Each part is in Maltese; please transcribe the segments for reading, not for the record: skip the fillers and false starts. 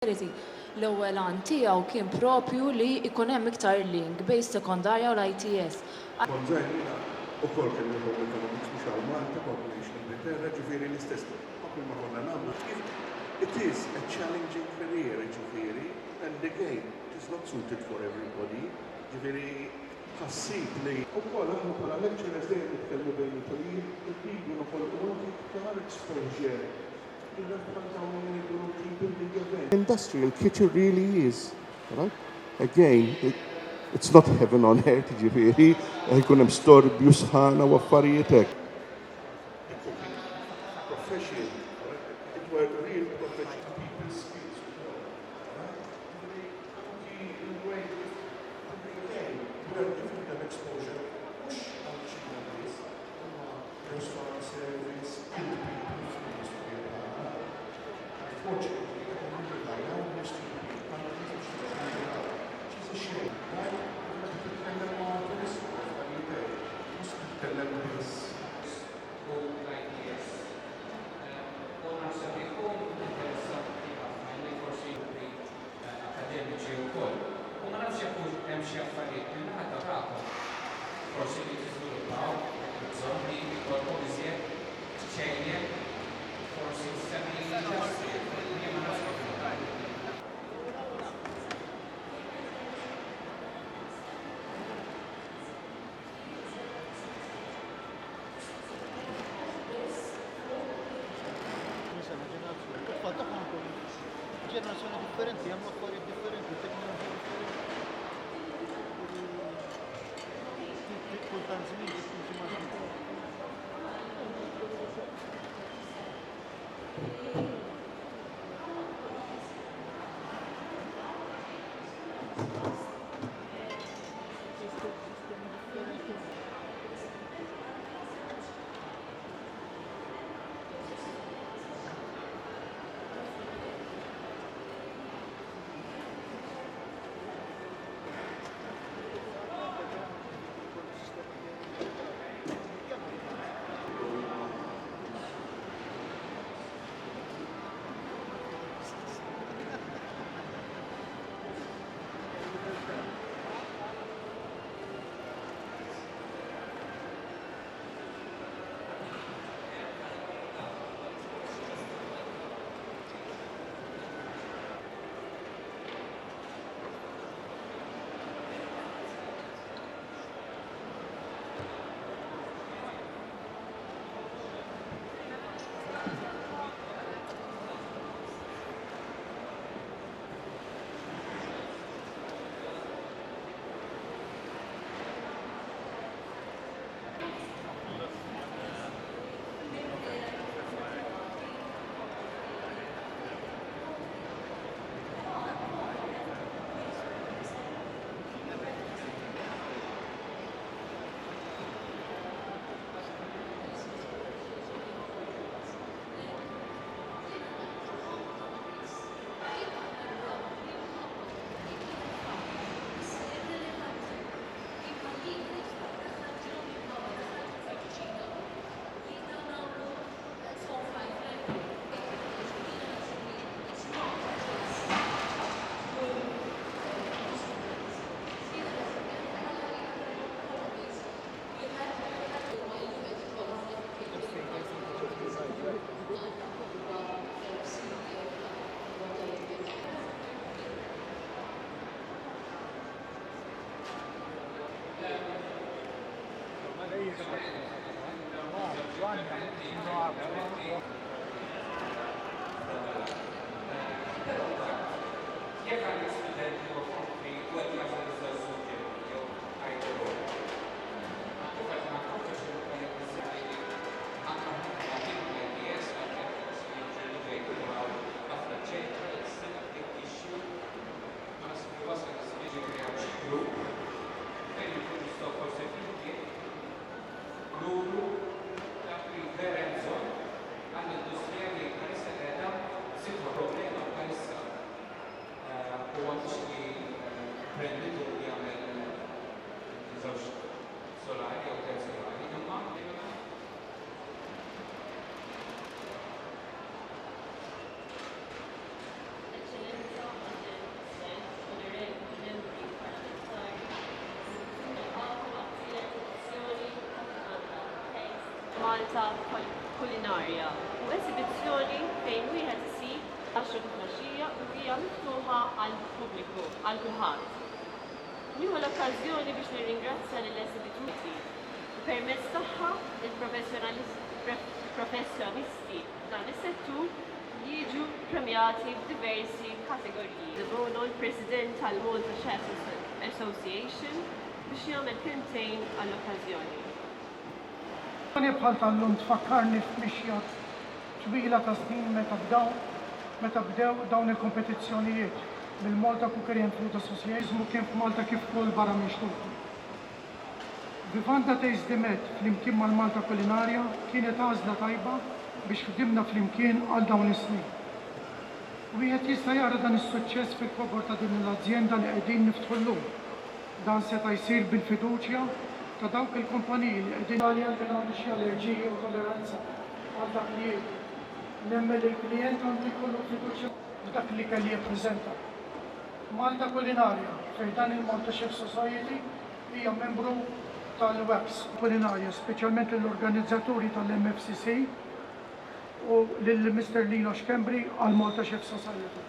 L-ewwel għan tiegħu kien propju li jkun hemm iktar link bejn sekondarja u l-ITS. Konżajna u kol kien nħu economics mux għal Malta, population Ingilterra, ġifiri l-istess. Għakul ma konna namlu. It is a challenging career, ġifiri, and again, it is not suited for everybody. Ġifiri, ħassib li. U kol għannu pala lecturers dejjem nitkellmu bejn il-tolin, il-bidu noħolqu iktar exposure. Industrial kitchen really is, right? Again, it's not heaven on earth, ġifiri, għajkun hemm storbju sħana u affarijiet hekk. Profession, it were real professional people's skills. Exposure, push out this, restaurant service, fortunately, I now used to be she's a shame, right? And the martyrs, must tell them this. Forse li sviluppaw, zombi, korpo biżjed, ċejje, forsi s-semi l-ġasti, jemma nasib. Ġenerazzjoni differenti, hemm affarijiet differenti, teknoloġija differenti. Kultant żmien timxi ma' Malta Kulinarja u esibizzjoni fejn wieħed isib 10 tnaxxija u hija miftuħa għall-pubbliku, għal kulħadd. Nieħu l-okkażjoni biex nirringrazzja lill-esibizzjoni. Permezz tagħha il-professjonisti f'dan is-settur jiġu premjati f'diversi kategoriji. Nibgħu l-President tal-Malta Chefs Association biex jagħmel kemmtejn għall-okkażjoni. Bħal tal-lum tfakkarni f'mixja twila ta' snin meta bdew dawn il-kompetizzjonijiet bil-Malta Cookery and Food Association kien f'Malta kif ukoll barra mixtuqa. Vivanda Taste the Med flimkien mal-Malta Kulinarja kienet għażla tajba biex ħdimna flimkien għal dawn is-snin. Wieħed jista' jara dan is-suċċess fil-kobor ta' din l-azzjenda li qegħdin niftħu llum. Dan seta' jsir bil-fiduċja ta' dawk il-kumpaniji li qegħdin għalija għandhom xi allerġiji u tolleranza għal dak li jgħidu. Nemmel il-klijent għandu jkollu fiduċja f'dak li kelli jippreżenta. Malta Kulinarja fejn dan il-Malta Chef Society hija membru tal-WEPS Kulinarja, speċjalment l-organizzaturi tal-MFCC u lill-Mr. Lino Xkembri għal Malta Chef Society.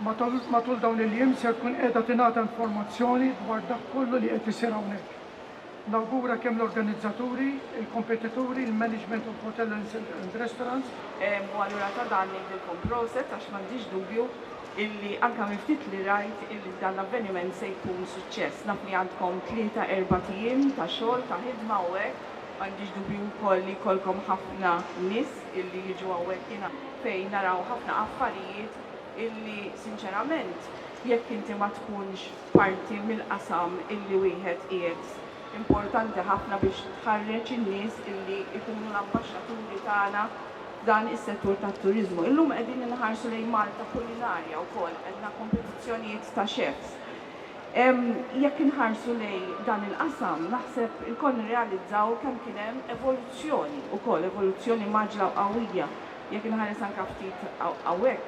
Matul dawn il-jiem se tkun qiegħda tingħata informazzjoni dwar dak kollu li qed isir hawnhekk. Nawgura kemm l-organizzaturi, il-kompetituri, il-management of hotel and restaurants. U allura ta' dan ngħidilkom proset għax m'għandix dubju illi anke minn ftit li rajt illi dan l-avveniment se jkun suċċess. Naf li għandkom 3-4 tiem ta' xogħol ta' ħidma hawnhekk, m'għandix dubju wkoll li jkollkom ħafna nies illi jiġu hawnhekk jiena fejn naraw ħafna affarijiet illi sinċerament jekk inti ma tkunx parti mill-qasam illi wieħed qiegħed importanti ħafna biex tħarreġ in-nies illi jkunu l-ambaxxaturi tagħna f'dan is-settur tat-turiżmu. Illum qegħdin inħarsu lejn Malta Kulinarja wkoll għandna kompetizzjonijiet ta' chefs. Jekk inħarsu lejn dan il-qasam naħseb ilkoll nirrealizzaw kemm kien hemm evoluzzjoni wkoll, evoluzzjoni maġla u qawwija. Jekk inħares anke ftit hawnhekk.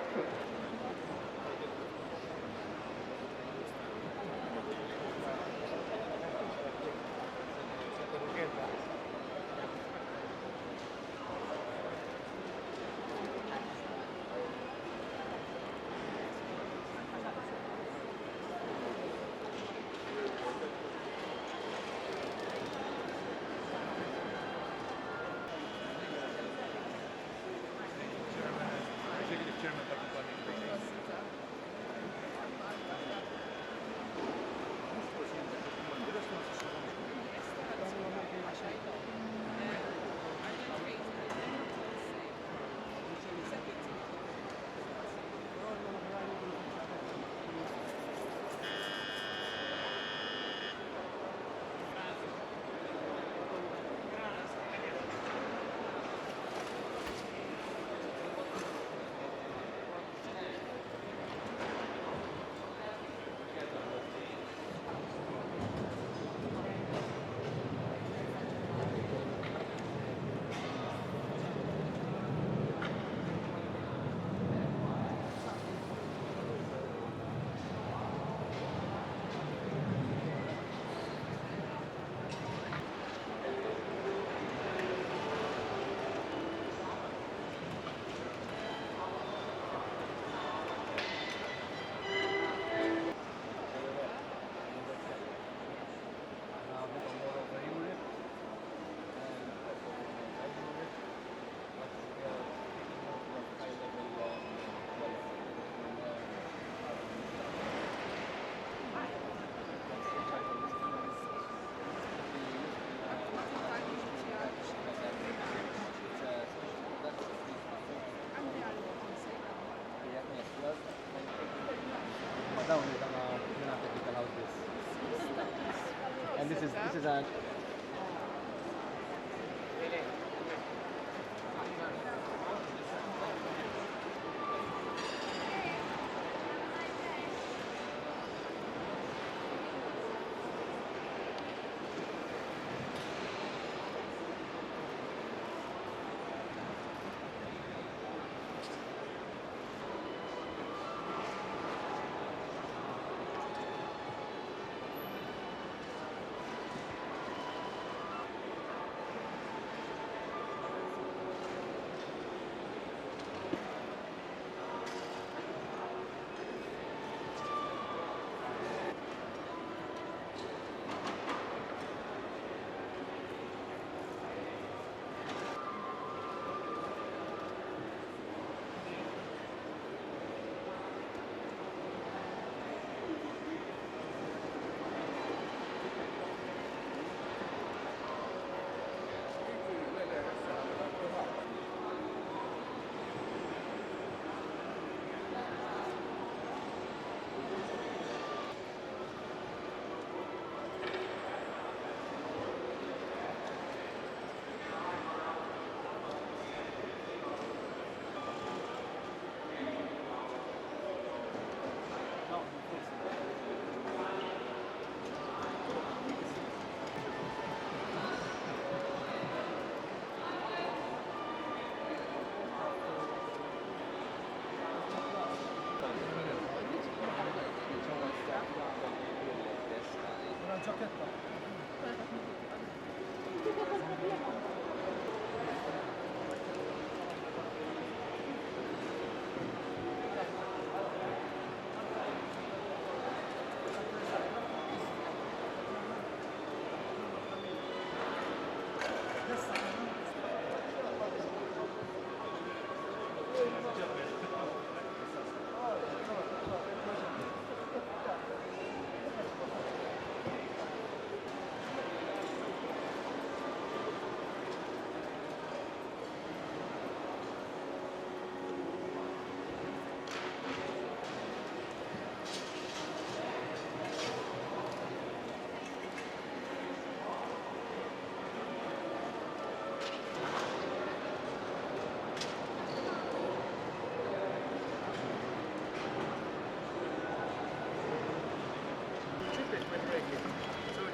And this is a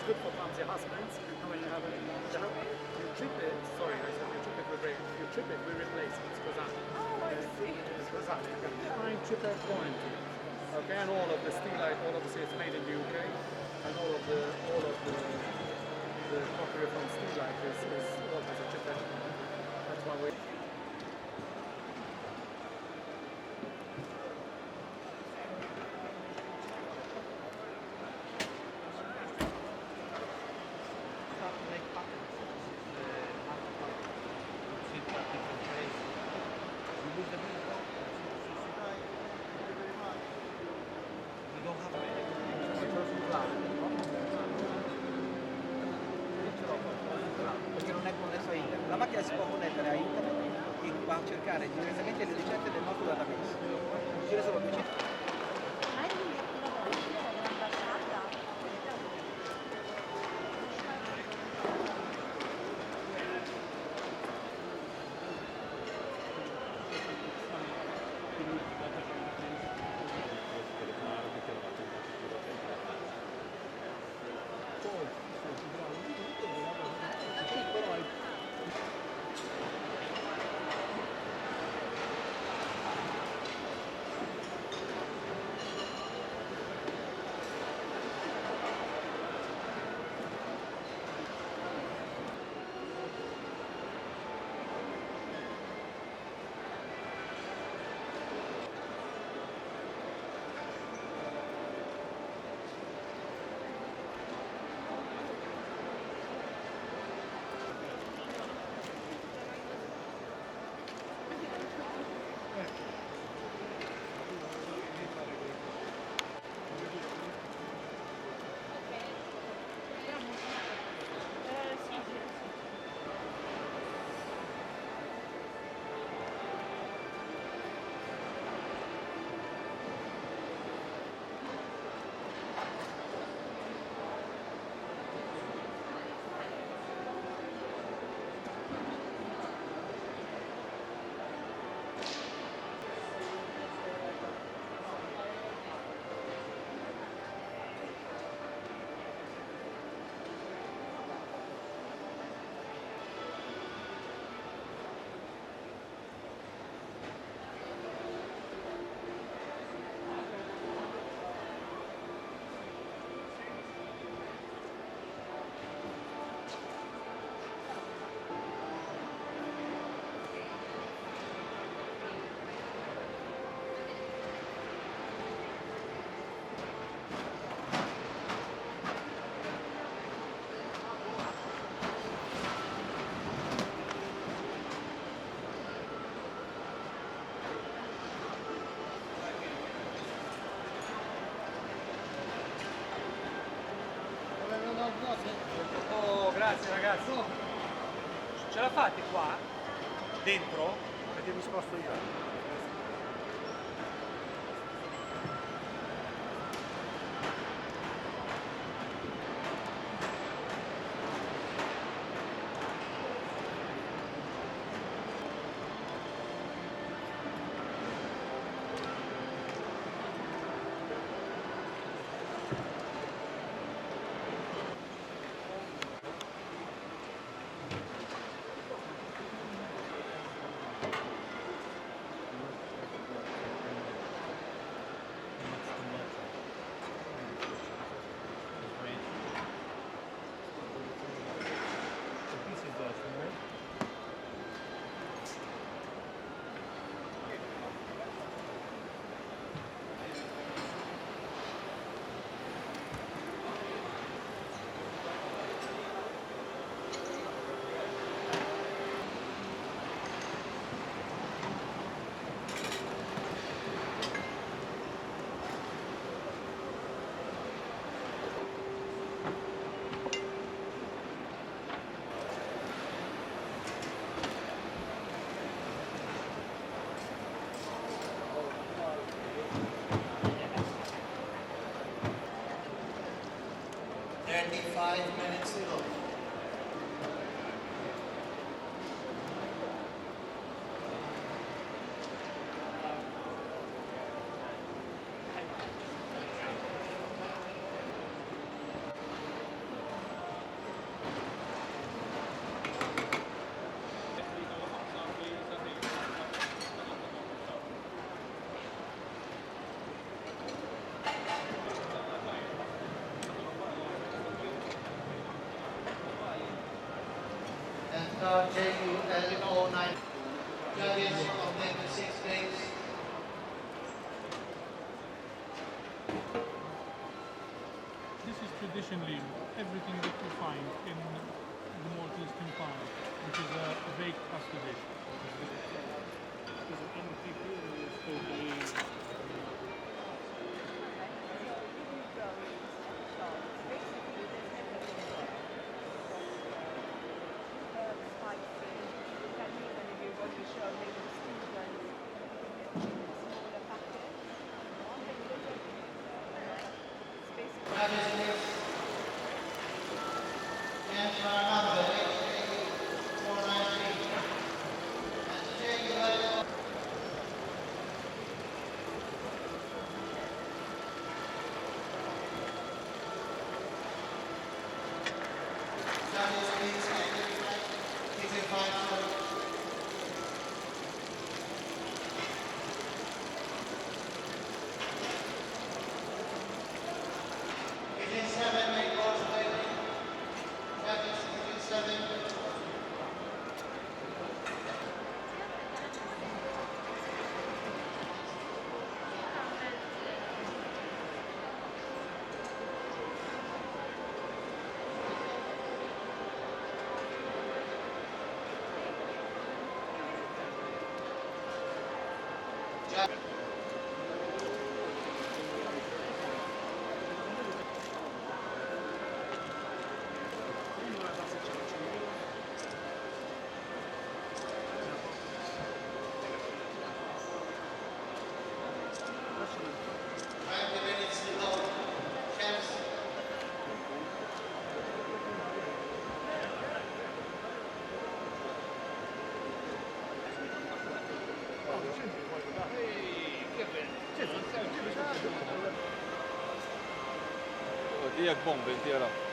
Good for fancy husbands. And when you have a you trip it, sorry, I said you trip it with you trip it, we replace it. It's Scusate. Oh, I see. It's Scusate. Fine tripper warranty. Okay, and all of the steelite, all of the it's made in the UK, and all of the crockery from steelite is always a tripper. That's why we. Perché non è connesso a internet. La macchina si può connettere a internet e va a cercare direttamente le ricette del nostro database. Gira solo 200. Oh, grazie ragazzi. Ce la fate qua? Dentro? Perché mi sposto io. 5 minutes to go. JUL09. Judges of Member 6 days. This is traditionally everything that you find in the Maltese compound, which is a baked pasta dish. Because is totally Dijak bomby, tira.